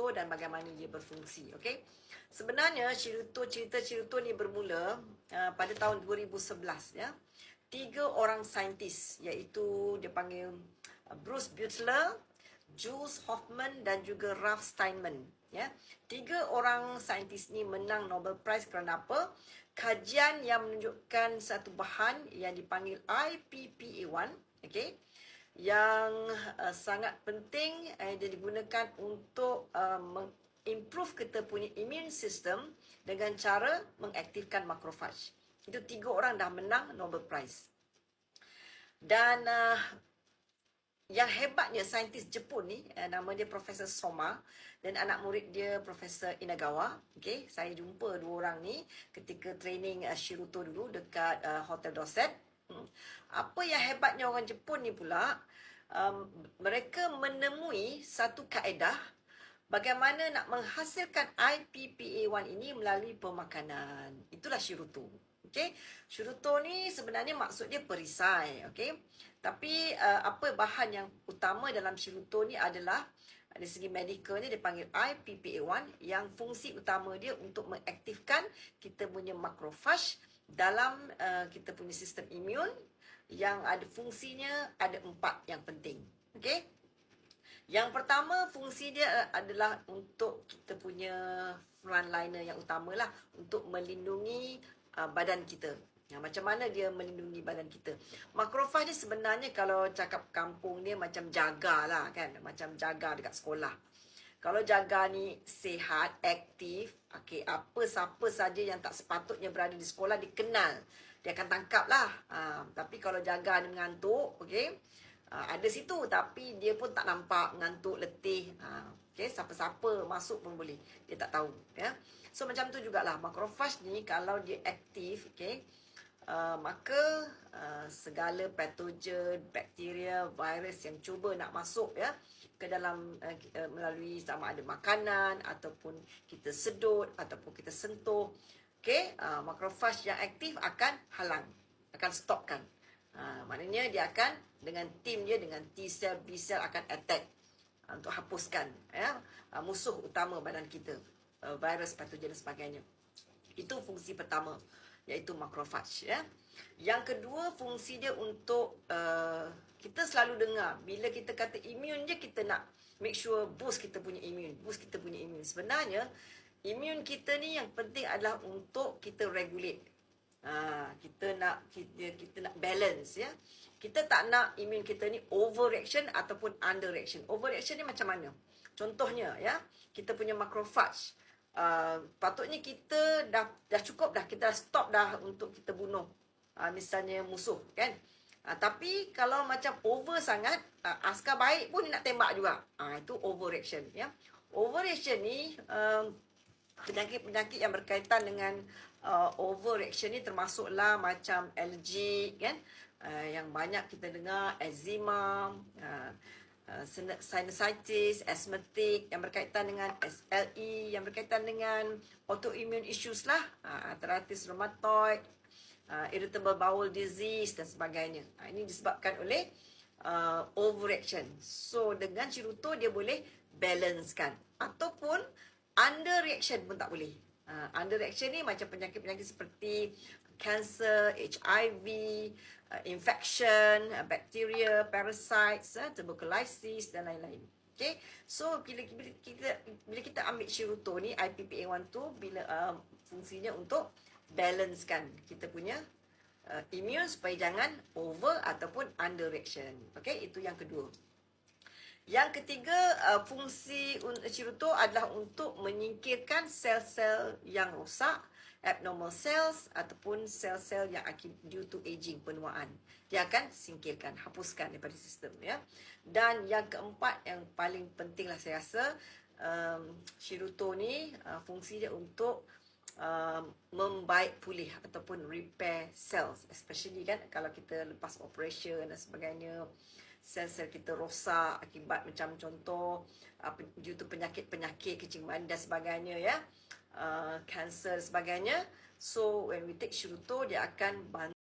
Shirutto dan bagaimana dia berfungsi. Okey. Sebenarnya cerita Shirutto ni bermula pada tahun 2011 ya. 3 orang saintis, iaitu dia panggil Bruce Butler, Jules Hoffman dan juga Ralph Steinman. Ya, 3 orang saintis ni menang Nobel Prize kerana apa? Kajian yang menunjukkan satu bahan yang dipanggil IPPA1, okey, yang sangat penting dia digunakan untuk improve kita punya immune system dengan cara mengaktifkan makrofaj. Itu 3 orang dah menang Nobel Prize. Dan yang hebatnya saintis Jepun ni, nama dia Profesor Soma dan anak murid dia Profesor Inagawa. Okay, saya jumpa 2 orang ni ketika training Shirutto dulu dekat Hotel Dorset. Apa yang hebatnya orang Jepun ni pula, mereka menemui satu kaedah bagaimana nak menghasilkan IPPA1 ini melalui pemakanan. Itulah Shirutto. Okay, Shirutto ni sebenarnya maksud dia perisai. Okay, tapi apa bahan yang utama dalam Shirutto ni adalah dari segi medikal ni dia panggil IPPA1 yang fungsi utama dia untuk mengaktifkan kita punya makrofaj dalam kita punya sistem imun yang ada fungsinya ada 4 yang penting. Okay, yang pertama fungsi dia adalah untuk kita punya frontliner yang utamalah untuk melindungi badan kita. Macam mana dia melindungi badan kita? Makrofaj ni sebenarnya kalau cakap kampung dia macam jaga lah kan. Macam jaga dekat sekolah. Kalau jaga ni sihat, aktif, okay, siapa saja yang tak sepatutnya berada di sekolah dikenal. Dia akan tangkap lah. Tapi kalau jaga ni mengantuk, okay, ada situ tapi dia pun tak nampak, mengantuk, letih. Okay, siapa-siapa masuk pun boleh. Dia tak tahu. Ya. So macam tu jugalah makrofaj ni kalau dia aktif, okay, maka segala patogen, bakteria, virus yang cuba nak masuk ya ke dalam melalui sama ada makanan ataupun kita sedut ataupun kita sentuh, okay, makrofaj yang aktif akan halang, akan stopkan. Maknanya dia akan dengan tim dia, dengan T cell, B cell akan attack untuk hapuskan ya musuh utama badan kita, virus, patogen dan sebagainya. Itu fungsi pertama, iaitu makrofaj ya. Yang kedua fungsi dia untuk kita selalu dengar bila kita kata imun je, kita nak make sure boost kita punya imun, Sebenarnya imun kita ni yang penting adalah untuk kita regulate. Kita nak balance ya. Kita tak nak imun kita ni overreaction ataupun underreaction. Overreaction ni macam mana? Contohnya ya, kita punya makrofaj patutnya kita dah cukup dah, kita dah stop dah untuk kita bunuh misalnya musuh kan. Tapi kalau macam over sangat, askar baik pun nak tembak juga. Itu overreaction ya. Overreaction ni penyakit-penyakit yang berkaitan dengan overreaction ni termasuklah macam alergi kan, yang banyak kita dengar, eczema, sinusitis, asthmatic yang berkaitan dengan SLE, yang berkaitan dengan autoimmune issues lah, arthritis rheumatoid, irritable bowel disease dan sebagainya. Ini disebabkan oleh overreaction. So dengan Shirutto dia boleh balancekan, ataupun underreaction pun tak boleh. Underreaction ni macam penyakit-penyakit seperti cancer, HIV, infection, bacteria, parasites, tuberculosis dan lain-lain. Okay, so bila kita ambil Shirutto ni, IPPA1 tu fungsinya untuk balancekan kita punya immune supaya jangan over ataupun underreaction. Okay, itu yang kedua. Yang ketiga, fungsi Shirutto adalah untuk menyingkirkan sel-sel yang rosak, abnormal cells ataupun sel-sel yang due to aging, penuaan. Dia akan singkirkan, hapuskan daripada sistem ya. Dan yang keempat, yang paling penting lah saya rasa, Shirutto ni fungsi dia untuk membaik pulih ataupun repair cells, especially kan kalau kita lepas operation dan sebagainya, sel-sel kita rosak akibat macam contoh due to penyakit-penyakit kencing manis dan sebagainya ya, kanser sebagainya. So when we take Shirutto, dia akan bantu